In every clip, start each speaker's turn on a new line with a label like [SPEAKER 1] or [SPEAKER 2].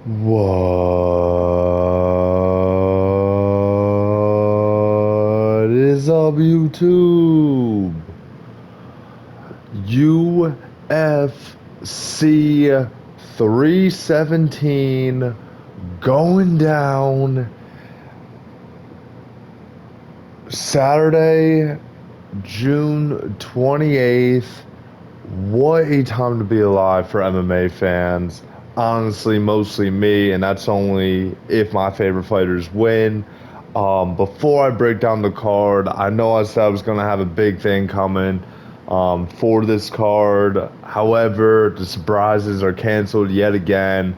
[SPEAKER 1] What is up, YouTube? UFC 317 going down Saturday, June 28th. What a time to be alive for MMA fans. Honestly, mostly me, and that's only if my favorite fighters win. Before I break down the card, I know I said I was going to have a big thing coming for this card. However, the surprises are canceled yet again.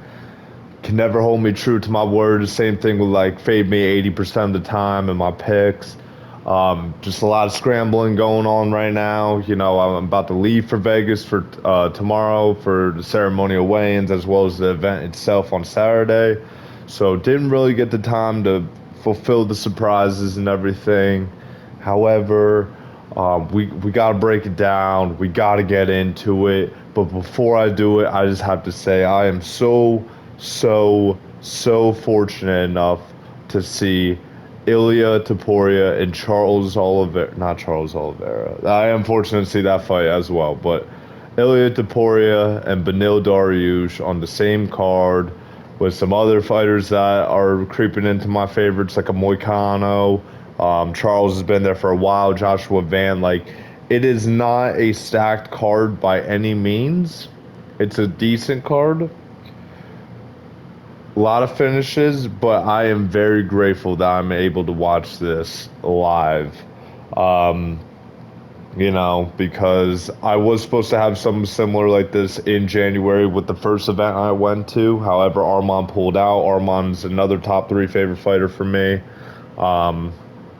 [SPEAKER 1] Can never hold me true to my word. The same thing with like fade me 80% of the time in my picks. Just a lot of scrambling going on right now. You know, I'm about to leave for Vegas for tomorrow for the ceremonial weigh-ins as well as the event itself on Saturday. So didn't really get the time to fulfill the surprises and everything. However, we got to break it down. We got to get into it. But before I do it, I just have to say I am so fortunate enough to see Ilya Taporia and Charles Oliveira, not Charles Oliveira. I am fortunate to see that fight as well, but Ilya Taporia and Benil Dariush on the same card with some other fighters that are creeping into my favorites, like a Moicano. Charles has been there for a while. Joshua Van, like, it is not a stacked card by any means. It's a decent card, a lot of finishes, but I am very grateful that I'm able to watch this live. Um, because I was supposed to have something similar like this in January with the first event I went to. However, Arman pulled out. Arman's another top three favorite fighter for me. Um,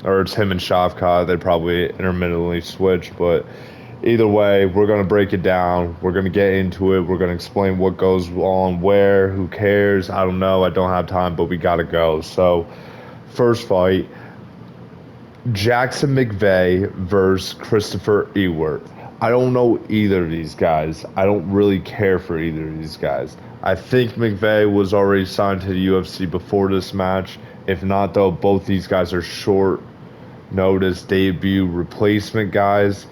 [SPEAKER 1] or it's him and Shavkat. They probably intermittently switch, but either way, we're going to break it down. We're going to get into it. We're going to explain what goes on where, who cares. I don't know. I don't have time, but we got to go. So, first fight, Jackson McVeigh versus Christopher Ewert. I don't know either of these guys. I don't really care for either of these guys. I think McVeigh was already signed to the UFC before this match. If not, though, both these guys are short notice debut replacement guys.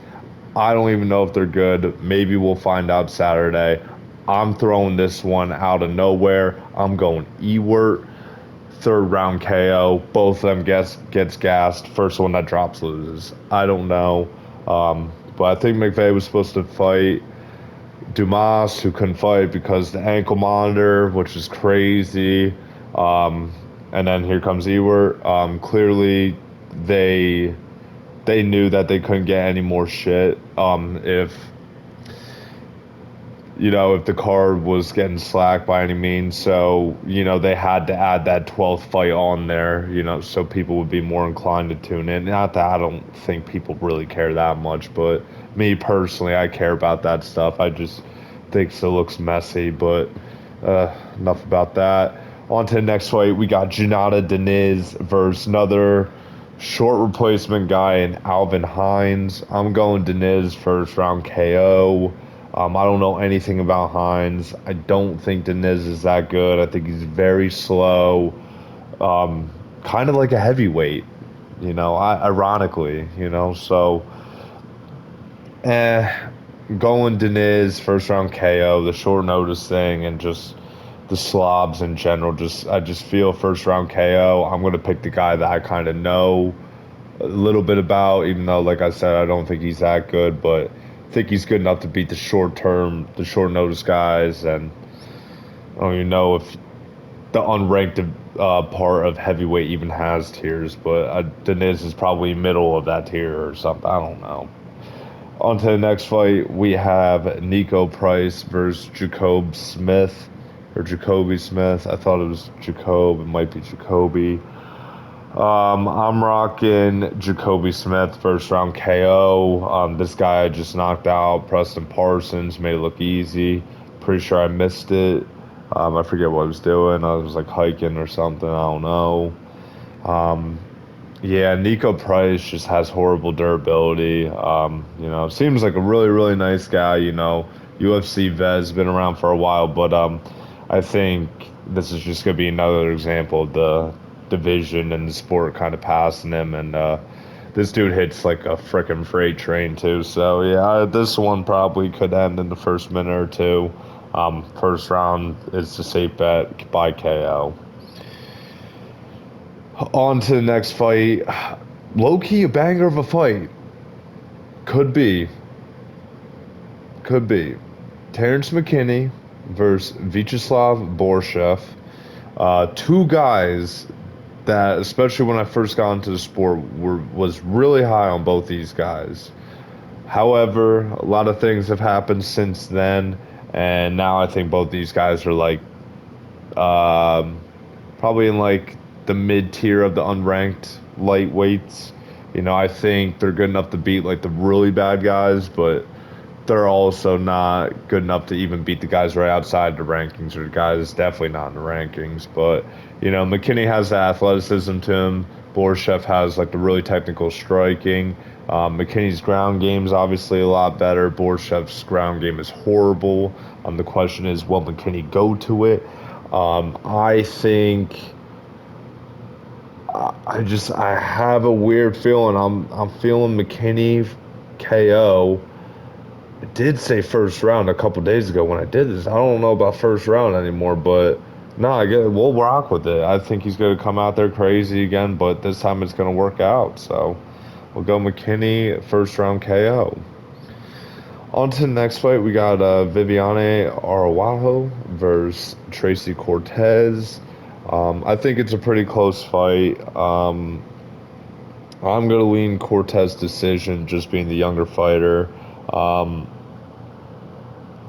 [SPEAKER 1] I don't even know if they're good. Maybe we'll find out Saturday. I'm throwing this one out of nowhere. I'm going Ewert, third round KO. Both of them gets gassed. First one that drops loses. I don't know. But I think McVeigh was supposed to fight Dumas, who couldn't fight because the ankle monitor, which is crazy. And then here comes Ewert. Clearly, they they knew that they couldn't get any more shit. If the card was getting slack by any means, so they had to add that 12th fight on there, so people would be more inclined to tune in. Not that I don't think people really care that much, but me personally, I care about that stuff. I just think it looks messy, but enough about that. On to the next fight, we got Junata Deniz versus another short replacement guy in Alvin Hines. I'm going Deniz first round KO. I don't know anything about Hines. I don't think Deniz is that good. I think he's very slow. Kind of like a heavyweight, ironically, so going Deniz first round KO, the short notice thing, and just the slobs in general. I just feel first round KO. I'm gonna pick the guy that I kind of know a little bit about, even though, like I said, I don't think he's that good, but I think he's good enough to beat the short notice guys. And I don't even know if the unranked part of heavyweight even has tiers, but Deniz is probably middle of that tier or something. I don't know. On to the next fight, we have Nico Price versus Jacob Smith, or Jacoby Smith. I thought it was Jacob. It might be Jacoby. I'm rocking Jacoby Smith first round KO. This guy I just knocked out, Preston Parsons, made it look easy. Pretty sure I missed it. I forget what I was doing. I was like hiking or something. I don't know. Yeah, Nico Price just has horrible durability. Seems like a really, really nice guy. UFC vet's been around for a while, but I think this is just going to be another example of the division and the sport kind of passing him. And this dude hits like a freaking freight train too. So yeah, this one probably could end in the first minute or two. First round is a safe bet by KO. On to the next fight. Low key, a banger of a fight. Could be. Could be. Terrence McKinney versus Vyacheslav Borshev. Two guys that, especially when I first got into the sport, was really high on both these guys. However, a lot of things have happened since then, and now I think both these guys are like um, probably in like the mid tier of the unranked lightweights. I think they're good enough to beat like the really bad guys, but they're also not good enough to even beat the guys right outside the rankings or the guys definitely not in the rankings. But, McKinney has the athleticism to him. Borshev has like the really technical striking. McKinney's ground game is obviously a lot better. Borshev's ground game is horrible. The question is, will McKinney go to it? I think I have a weird feeling. I'm feeling McKinney KO. I did say first round a couple days ago when I did this. I don't know about first round anymore, but no, we'll rock with it. I think he's going to come out there crazy again, but this time it's going to work out. So we'll go McKinney first round KO. On to the next fight, we got Viviane Araujo versus Tracy Cortez. I think it's a pretty close fight. I'm going to lean Cortez decision, just being the younger fighter. Um,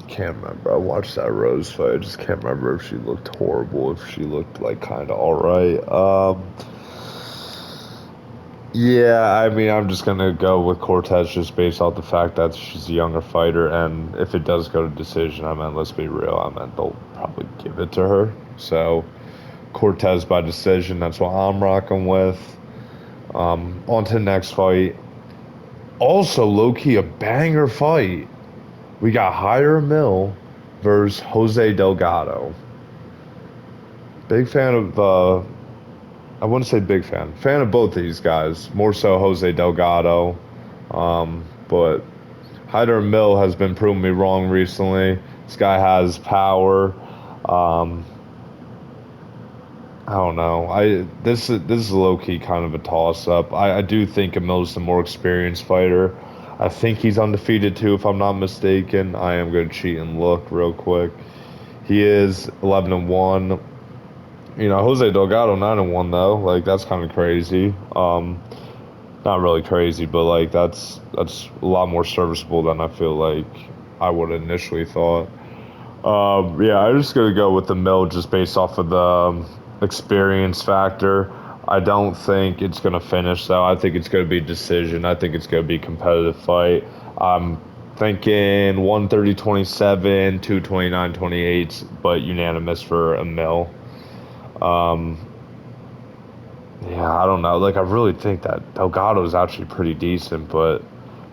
[SPEAKER 1] can't remember. I watched that Rose fight. I just can't remember if she looked horrible, if she looked like kind of all right. Yeah, I mean, I'm just gonna go with Cortez just based off the fact that she's a younger fighter, and if it does go to decision, let's be real, they'll probably give it to her. So Cortez by decision. That's what I'm rocking with. On to the next fight. Also, low key, a banger fight. We got Hiram Mill versus Jose Delgado. Big fan of, I wouldn't say big fan. Fan of both these guys. More so Jose Delgado. But Hiram Mill has been proving me wrong recently. This guy has power. I don't know. This is low key kind of a toss up. I do think Mills the more experienced fighter. I think he's undefeated too, if I'm not mistaken. I am going to cheat and look real quick. He is 11-1. Jose Delgado 9-1 though. Like that's kind of crazy. Not really crazy, but like that's a lot more serviceable than I feel like I would initially thought. Yeah, I'm just gonna go with the mill just based off of the experience factor. I don't think it's gonna finish though. I think it's gonna be decision. I think it's gonna be a competitive fight. I'm thinking 130-27, 229-28, but unanimous for a mill. Um, yeah, I don't know. Like I really think that Delgado is actually pretty decent, but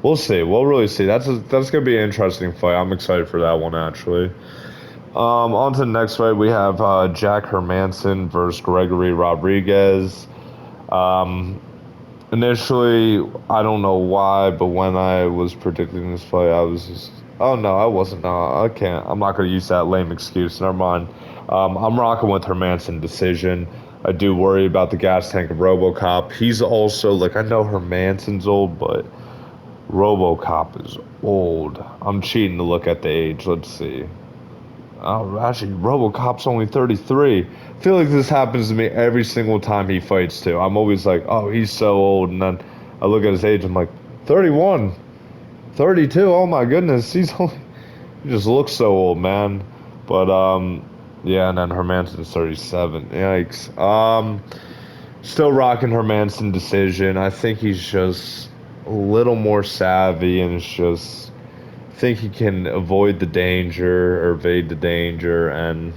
[SPEAKER 1] we'll see. We'll really see. That's gonna be an interesting fight. I'm excited for that one actually. On to the next fight, we have Jack Hermanson versus Gregory Rodriguez. Um, Initially, I don't know why, but when I was predicting this fight, I was just, oh no, I wasn't. No, I can't. I'm not going to use that lame excuse. Never mind. I'm rocking with Hermanson decision. I do worry about the gas tank of RoboCop. He's also, like, I know Hermanson's old, but RoboCop is old. I'm cheating to look at the age. Let's see. Oh, actually, RoboCop's only 33. I feel like this happens to me every single time he fights, too. I'm always like, oh, he's so old. And then I look at his age, I'm like, 31, 32. Oh, my goodness. He just looks so old, man. But, yeah, and then Hermanson's 37. Yikes. Still rocking Hermanson decision. I think he's just a little more savvy and it's just think he can avoid the danger or evade the danger, and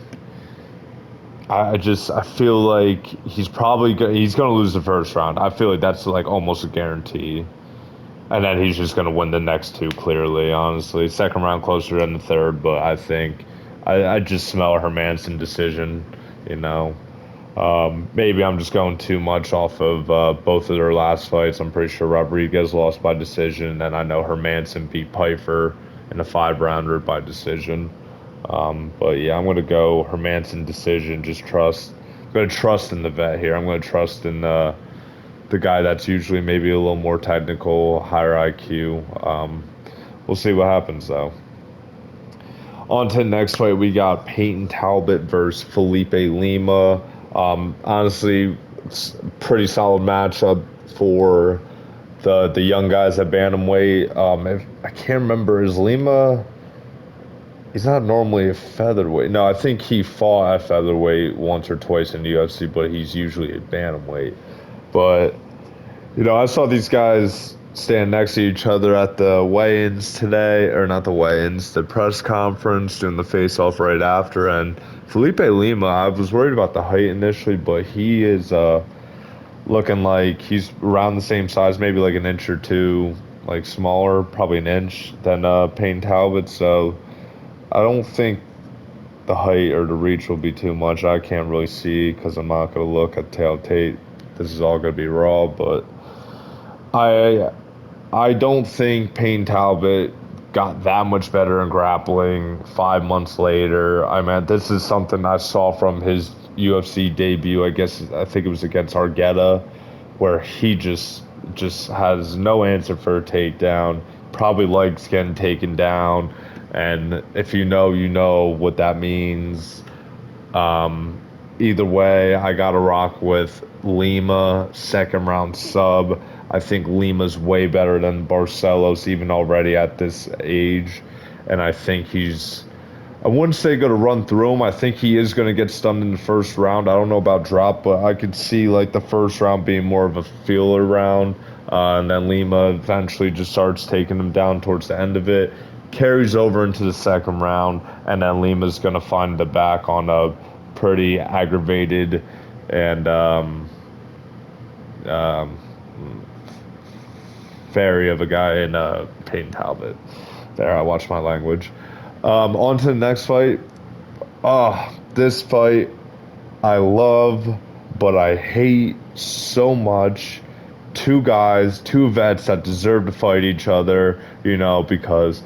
[SPEAKER 1] I feel like he's gonna lose the first round. I feel like that's like almost a guarantee, and then he's just gonna win the next two clearly. Honestly, second round closer than the third, but I think I just smell a Hermanson decision. you know. Maybe I'm just going too much off of both of their last fights. I'm pretty sure Rodriguez lost by decision, and I know Hermanson beat Piper in a 5 rounder by decision. But yeah, I'm gonna go Hermanson decision. Just trust. I'm gonna trust in the vet here. I'm gonna trust in the guy that's usually maybe a little more technical, higher IQ. We'll see what happens though. On to the next fight, we got Peyton Talbot versus Felipe Lima. Honestly, it's a pretty solid matchup for the young guys at bantamweight. I can't remember, is Lima? He's not normally a featherweight. No, I think he fought at featherweight once or twice in the UFC, but he's usually a bantamweight. But I saw these guys stand next to each other at the weigh-ins today, or not the weigh-ins, the press conference, doing the face-off right after. And Felipe Lima, I was worried about the height initially, but he is looking like he's around the same size, maybe like an inch or two, like smaller, probably an inch than Payne Talbot. So I don't think the height or the reach will be too much. I can't really see because I'm not going to look at tail tape. This is all going to be raw, but I I don't think Payne Talbot got that much better in grappling 5 months later. I mean, this is something I saw from his UFC debut. I think it was against Argueta, where he just has no answer for a takedown. Probably likes getting taken down, and if you know what that means. Um, Either way, I gotta rock with Lima, second round sub. I think Lima's way better than Barcelos, even already at this age. And I think I wouldn't say going to run through him. I think he is going to get stunned in the first round. I don't know about drop, but I could see like the first round being more of a feeler round. And then Lima eventually just starts taking him down towards the end of it, carries over into the second round, and then Lima's going to find the back on a pretty aggravated and um, fairy of a guy in Payne Talbot. There, I watched my language. On to the next fight. This fight I love, but I hate so much. Two guys, two vets that deserve to fight each other, because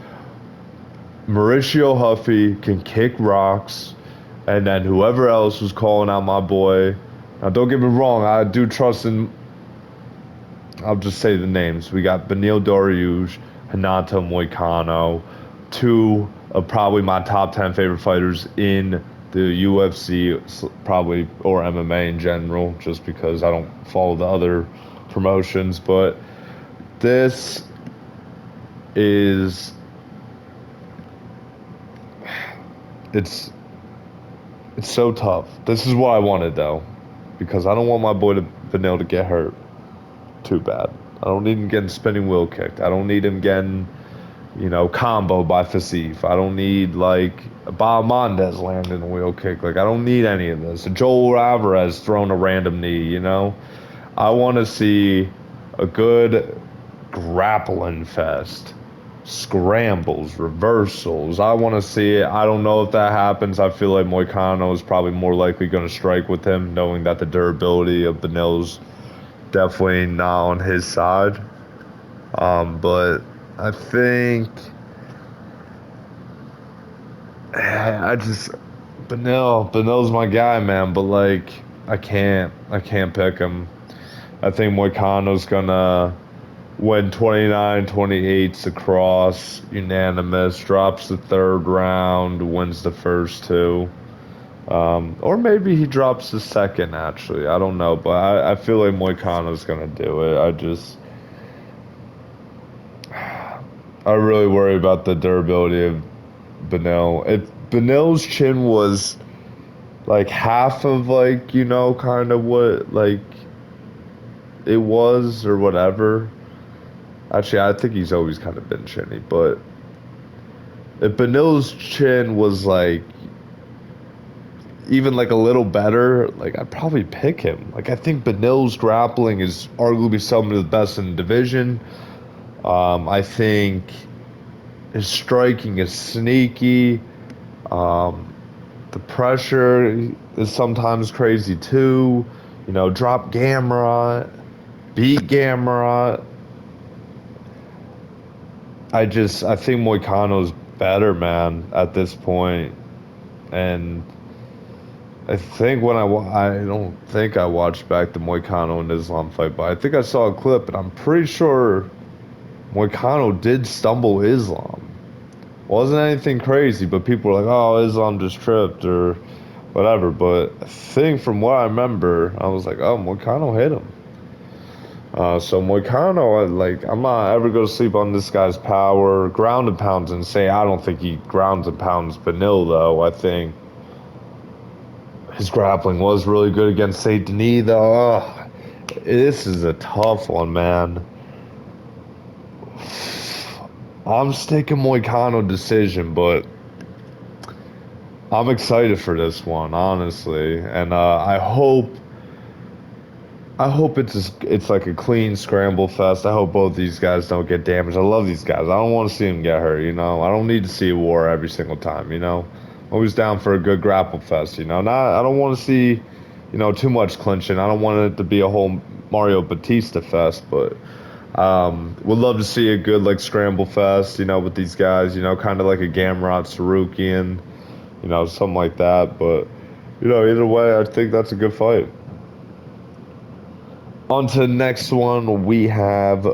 [SPEAKER 1] Mauricio Huffy can kick rocks, and then whoever else was calling out my boy. Now, don't get me wrong, I do trust in. I'll just say the names. We got Benil Dariush, Renato Moicano, two of probably my top 10 favorite fighters in the UFC, probably, or MMA in general, just because I don't follow the other promotions. But this is. It's so tough. This is what I wanted, though, because I don't want my boy Benil to get hurt too bad. I don't need him getting spinning wheel kicked. I don't need him getting, combo by Fasif. I don't need, Bob Mondes landing a wheel kick. I don't need any of this. Joel Alvarez throwing a random knee, I want to see a good grappling fest. Scrambles, reversals. I want to see it. I don't know if that happens. I feel like Moicano is probably more likely going to strike with him, knowing that the durability of Benil's definitely not on his side. But I think I just Benil's my guy, man. But I can't pick him. I think Moicano's gonna win 29-28 across, unanimous. Drops the third round, wins the first two. Or maybe he drops the second, actually. I don't know, but I feel like Moicano's going to do it. I really worry about the durability of Benil. If Benil's chin was half of kind of what it was or whatever. Actually, I think he's always kind of been chinny, but if Benil's chin was even a little better, I'd probably pick him. I think Benil's grappling is arguably some of the best in the division. I think his striking is sneaky. The pressure is sometimes crazy too. You know, drop Gamrot, beat Gamrot. I think Moicano's better, man, at this point. And I think I don't think I watched back the Moicano and Islam fight, but I think I saw a clip, and I'm pretty sure Moicano did stumble Islam. Wasn't anything crazy, but people were like, "Oh, Islam just tripped or whatever." But I think from what I remember, I was like, "Oh, Moicano hit him." So Moicano, I'm not ever gonna sleep on this guy's power. Ground and pound's insane. I don't think he grounds and pounds Benil though. I think his grappling was really good against Saint Denis though. Ugh, this is a tough one, man. I'm sticking Moicano decision, but I'm excited for this one, honestly, and I hope it's like a clean scramble fest. I hope both these guys don't get damaged. I love these guys. I don't want to see them get hurt. You know, I don't need to see a war every single time. You know, always down for a good grapple fest. You know, not I don't want to see, too much clinching. I don't want it to be a whole Mario Batista fest, but would love to see a good like scramble fest. You know, with these guys. You know, kind of like a Gamrot Sarukian. You know, something like that. But either way, I think that's a good fight. On to the next one, we have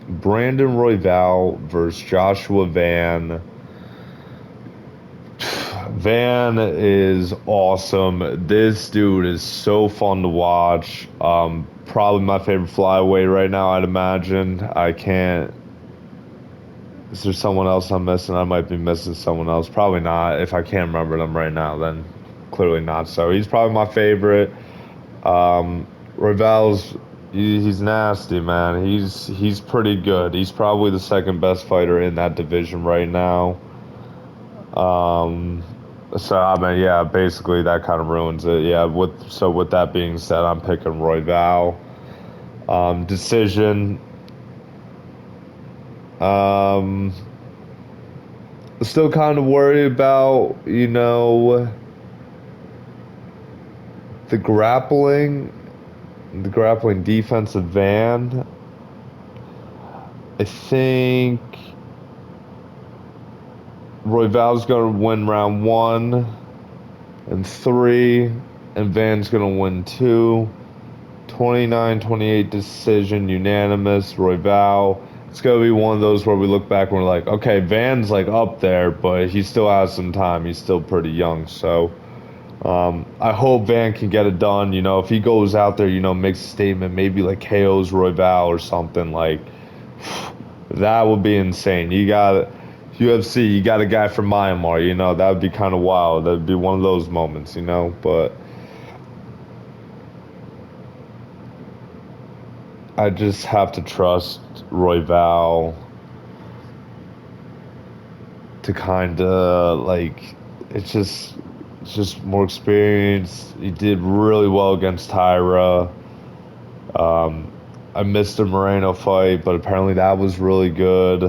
[SPEAKER 1] Brandon Royval versus Joshua Van. Van is awesome. This dude is so fun to watch. Probably my favorite flyweight right now, I'd imagine. I can't. Is there someone else I'm missing? I might be missing someone else. Probably not. If I can't remember them right now, then clearly not. So he's probably my favorite. Royval's he's nasty, man. He's pretty good. He's probably the second best fighter in that division right now. Um, so I mean, yeah, basically that kind of ruins it. Yeah, with that being said, I'm picking Royval. Decision. Um, Still kind of worried about the grappling, the grappling defensive Van. I think Royval's going to win round 1 and 3, and Van's going to win 2. 29-28 decision, unanimous, Royval. It's going to be one of those where we look back and we're like, okay, Van's like up there, but he still has some time. He's still pretty young. So I hope Van can get it done. You know, if he goes out there, makes a statement, maybe like KO's Royval or something, like that would be insane. You got UFC, you got a guy from Myanmar, that would be kind of wild. That would be one of those moments, but I just have to trust Royval to kind of like it's just more experience. He did really well against Tyra. I missed the Moreno fight, but apparently that was really good.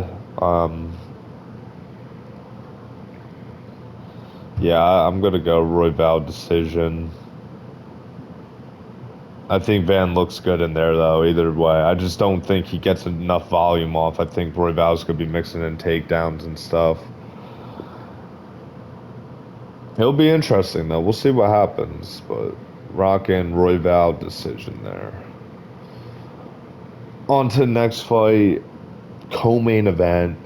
[SPEAKER 1] Yeah, I'm gonna go Royval decision. I think Van looks good in there though. Either way, I just don't think he gets enough volume off. I think Royval's gonna be mixing in takedowns and stuff. It'll be interesting though. We'll see what happens, but rockin' Royval decision there. On to the next fight, co-main event,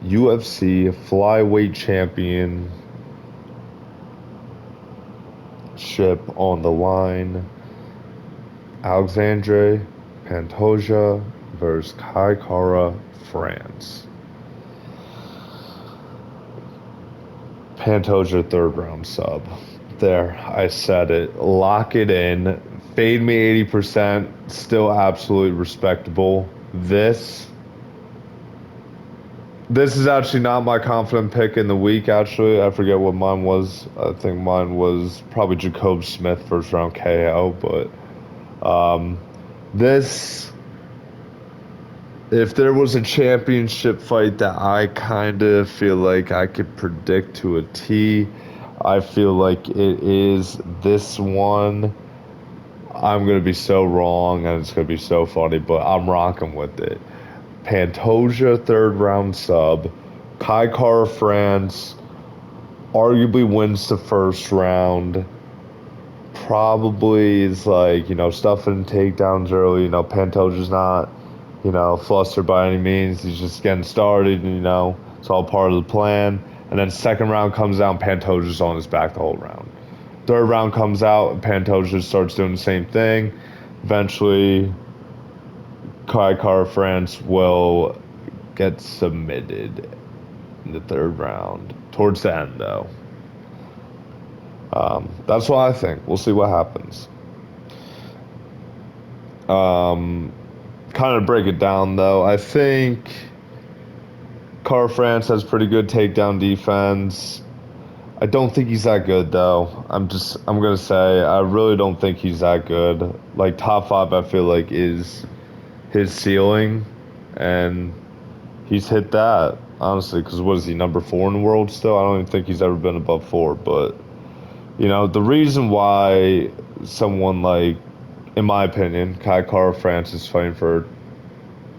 [SPEAKER 1] UFC flyweight championship on the line. Alexandre Pantoja versus Kai Kara France. Pantoja third round sub. There, I said it. Lock it in. Fade me 80%. Still absolutely respectable. This is actually not my confident pick in the week, actually. I forget what mine was. I think mine was probably Jacob Smith first round KO, but this, if there was a championship fight that I kind of feel like I could predict to a T, I feel like it is this one. I'm gonna be so wrong, and it's gonna be so funny, but I'm rocking with it. Pantoja third round sub. Kai Kara France arguably wins the first round. Probably is like, stuffing takedowns early. Pantoja's not, flustered by any means. He's just getting started, it's all part of the plan. And then second round comes out, and Pantoja's on his back the whole round. Third round comes out, and Pantoja starts doing the same thing. Eventually, Kai Kara France will get submitted in the third round. Towards the end, though. That's what I think. We'll see what happens. Kind of break it down, though. I think Kara France has pretty good takedown defense. I don't think he's that good, though. I'm gonna say I really don't think he's that good. Like top five, I feel like is his ceiling, and he's hit that honestly. Because what is he, number four in the world still? I don't even think he's ever been above four. But the reason why someone like, in my opinion, Kai Kara France is fighting for a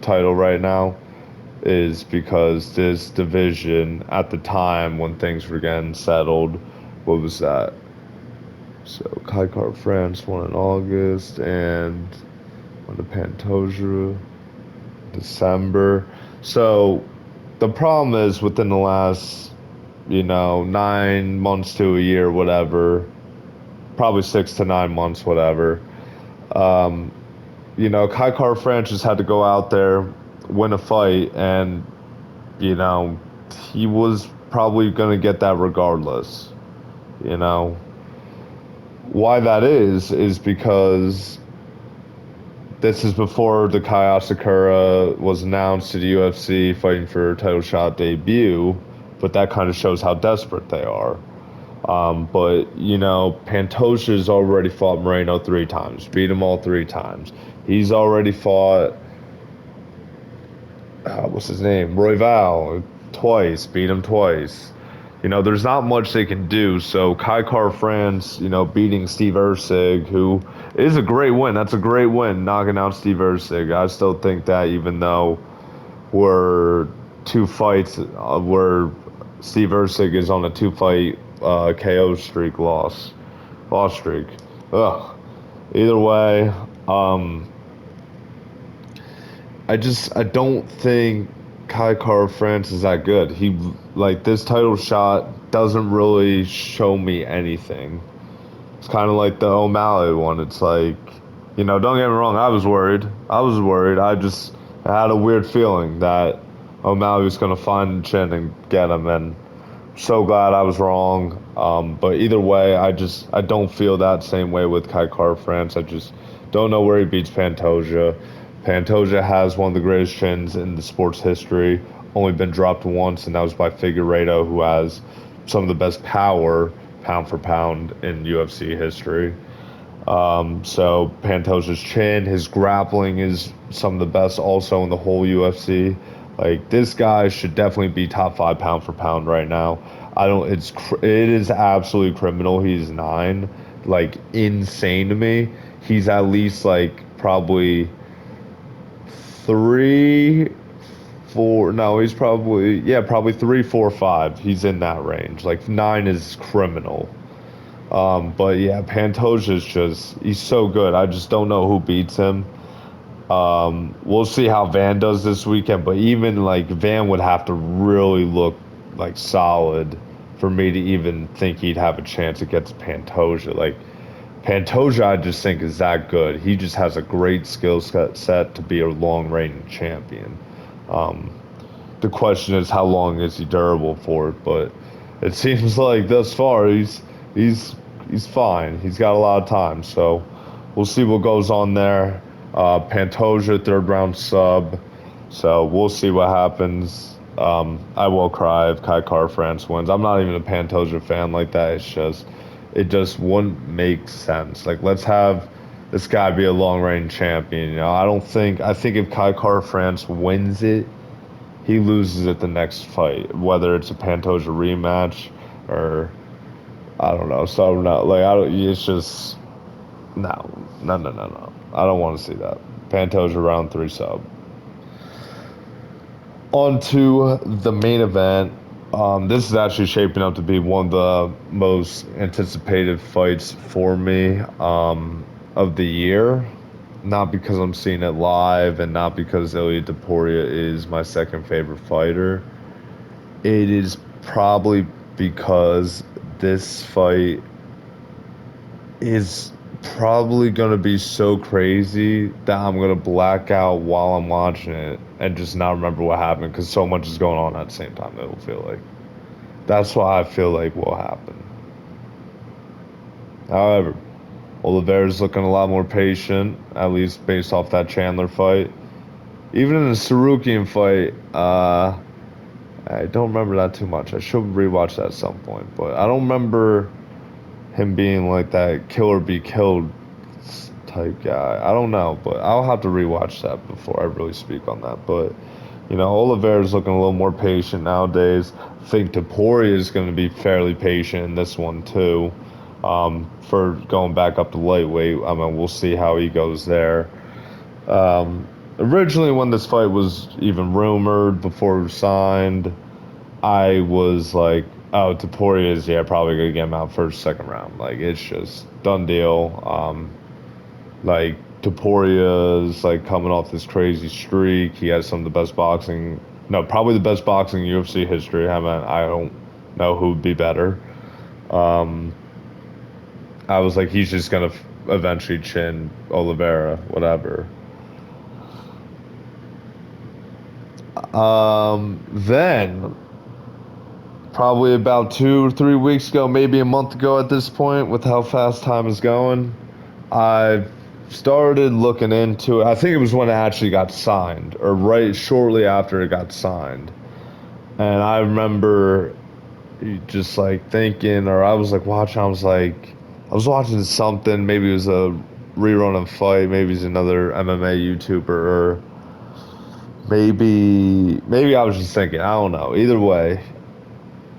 [SPEAKER 1] title right now is because this division at the time when things were getting settled, what was that? So Kai Kara France won in August and won the Pantoja December. So the problem is within the last, 9 months to a year, whatever, probably 6 to 9 months, whatever. Um, Kai Kara France just had to go out there, win a fight, and you know, he was probably going to get that regardless. You know, why that is because this is before the Kai Asakura was announced to the UFC fighting for a title shot debut, but that kind of shows how desperate they are. But Pantoja's already fought Moreno 3 times, beat him all 3 times. He's already fought what's his name, Royval twice, beat him twice. There's not much they can do. So Kai Kara France, beating Steve Erceg, who is a great win. That's a great win, knocking out Steve Erceg. I still think that even though we're 2 fights, where Steve Erceg is on a 2 fight KO streak, loss streak. Ugh. Either way, I don't think Kai Kara France is that good. He like this title shot doesn't really show me anything. It's kind of like the O'Malley one. It's like, don't get me wrong. I was worried. I had a weird feeling that O'Malley was gonna find the chin and get him, and I'm so glad I was wrong. But either way, I don't feel that same way with Kai Kara France. I just don't know where he beats Pantoja. Pantoja has one of the greatest chins in the sport's history. Only been dropped once, and that was by Figueiredo, who has some of the best power, pound for pound, in UFC history. So Pantoja's chin, his grappling is some of the best also in the whole UFC. Like this guy should definitely be top five pound for pound right now. I don't. It is absolutely criminal. He's 9, like insane to me. He's at least like probably 3, 4. No, he's probably 3, 4, 5. He's in that range. Like 9 is criminal. But yeah, Pantoja's he's so good. I just don't know who beats him. We'll see how Van does this weekend, but even like Van would have to really look like solid for me to even think he'd have a chance against Pantoja. Like Pantoja, I just think is that good. He just has a great skill set to be a long reigning champion. The question is how long is he durable for it? But it seems like thus far he's fine. He's got a lot of time, so we'll see what goes on there. Pantoja third round sub, so we'll see what happens. I will cry if Kai Kara France wins. I'm not even a Pantoja fan like that. It just wouldn't make sense. Like let's have this guy be a long reign champion. I think if Kai Kara France wins it, he loses it the next fight, whether it's a Pantoja rematch or I don't know. So no, like I don't. It's just no, no, no, no, no. I don't want to see that. Pantoja round three sub. On to the main event. This is actually shaping up to be one of the most anticipated fights for me of the year. Not because I'm seeing it live and not because Ilya Topuria is my second favorite fighter. It is probably because this fight is probably going to be so crazy that I'm going to black out while I'm watching it and just not remember what happened because so much is going on at the same time, it'll feel like. That's what I feel like will happen. However, Oliveira's looking a lot more patient, at least based off that Chandler fight. Even in the Sarukian fight, I don't remember that too much. I should rewatch that at some point, but I don't remember him being like that kill or be killed type guy. I don't know, but I'll have to rewatch that before I really speak on that. But Oliveira's looking a little more patient nowadays. I think Topuria is going to be fairly patient in this one too. For going back up to lightweight, I mean, we'll see how he goes there. Originally, when this fight was even rumored before it was signed, I was like, oh, Topuria is, yeah, probably going to get him out first, second round. Like, it's just done deal. Like, Topuria is, like, coming off this crazy streak. He has some of the best boxing, no, probably the best boxing in UFC history. I mean, I don't know who would be better. I was like, he's just going to eventually chin Oliveira, whatever. Then probably about 2 or 3 weeks ago, maybe a month ago at this point, with how fast time is going, I started looking into it. I think it was when it actually got signed, or right shortly after it got signed. And I remember just like thinking, or I was like watching, I was watching something, maybe it was a rerun of fight, maybe it's another MMA YouTuber, or maybe I was just thinking, I don't know. Either way,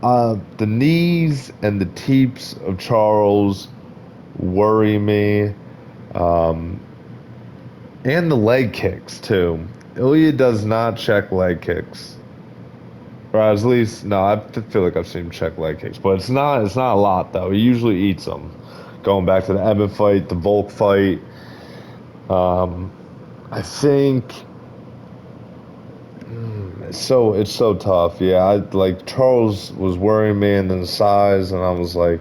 [SPEAKER 1] the knees and the teeps of Charles worry me, um, and the leg kicks too. Ilya does not check leg kicks, or at least no. I feel like I've seen him check leg kicks, but it's not a lot though. He usually eats them. Going back to the Evan fight, the Volk fight, I think it's so tough. Yeah, I like Charles was worrying me, and then the size, and I was like,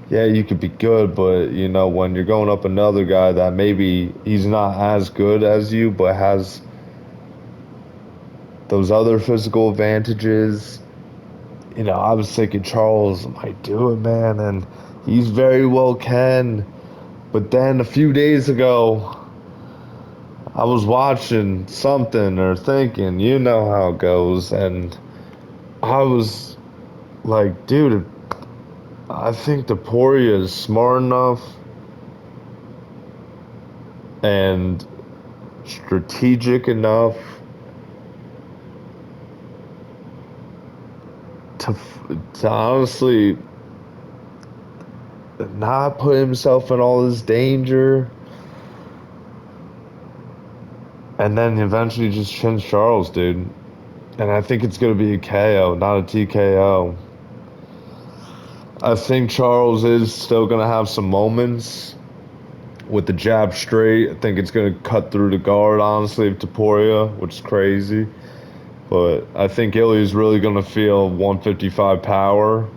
[SPEAKER 1] yeah, you could be good, but when you're going up another guy that maybe he's not as good as you, but has those other physical advantages, I was thinking Charles might do it, man, and he's very well can. But then a few days ago, I was watching something or thinking, you know how it goes, and I was like, dude, I think Topuria is smart enough and strategic enough to to honestly not put himself in all this danger, and then eventually just chin Charles, dude. And I think it's gonna be a KO, not a TKO. I think Charles is still gonna have some moments with the jab straight. I think it's gonna cut through the guard, honestly, of Topuria, which is crazy. But I think Ilya's really gonna feel 155 power.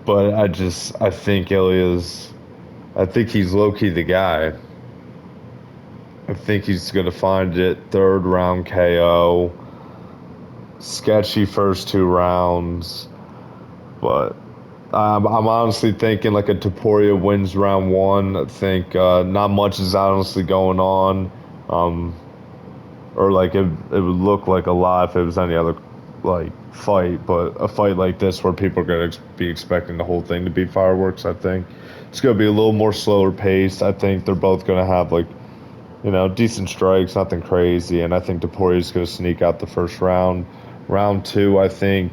[SPEAKER 1] But I think he's low key the guy. I think he's gonna find it third round KO. Sketchy first two rounds, but I'm honestly thinking like a Topuria wins round one. I think not much is honestly going on, um, or like it would look like a lot if it was any other like fight, but a fight like this where people are gonna be expecting the whole thing to be fireworks. I think it's gonna be a little more slower paced. I think they're both gonna have like decent strikes, nothing crazy, and I think Topuria's gonna sneak out the first round. Round two, I think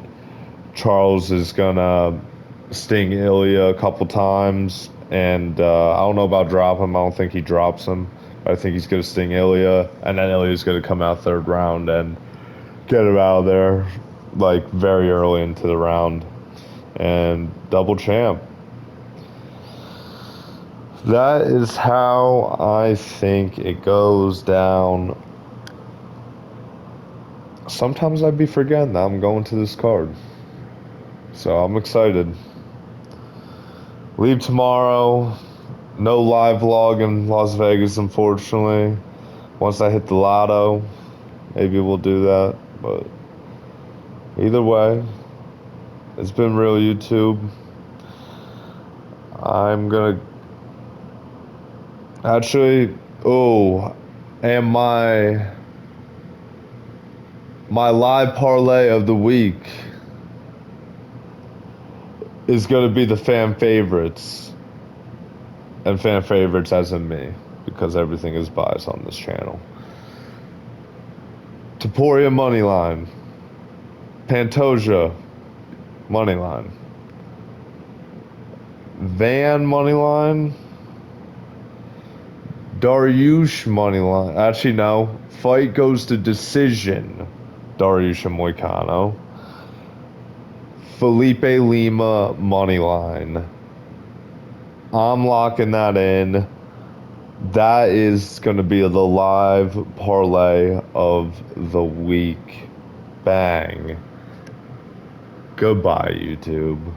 [SPEAKER 1] Charles is gonna Sting Ilya a couple times, and I don't know about drop him. I don't think he drops him. I think he's going to sting Ilya, and then Ilya's going to come out third round and get him out of there, like very early into the round, and double champ. That is how I think it goes down. Sometimes I'd be forgetting that I'm going to this card, so I'm excited. Leave tomorrow. No live vlog in Las Vegas, unfortunately. Once I hit the lotto, maybe we'll do that. But either way, it's been real YouTube. I'm gonna actually. Oh, and my live parlay of the week is gonna be the fan favorites, and fan favorites as in me, because everything is biased on this channel. Taporia moneyline, Pantoja moneyline, Van moneyline, Dariush moneyline. Actually, no. Fight goes to decision. Dariush and Moicano. Felipe Lima moneyline. I'm locking that in. That is going to be the live parlay of the week. Bang. Goodbye, YouTube.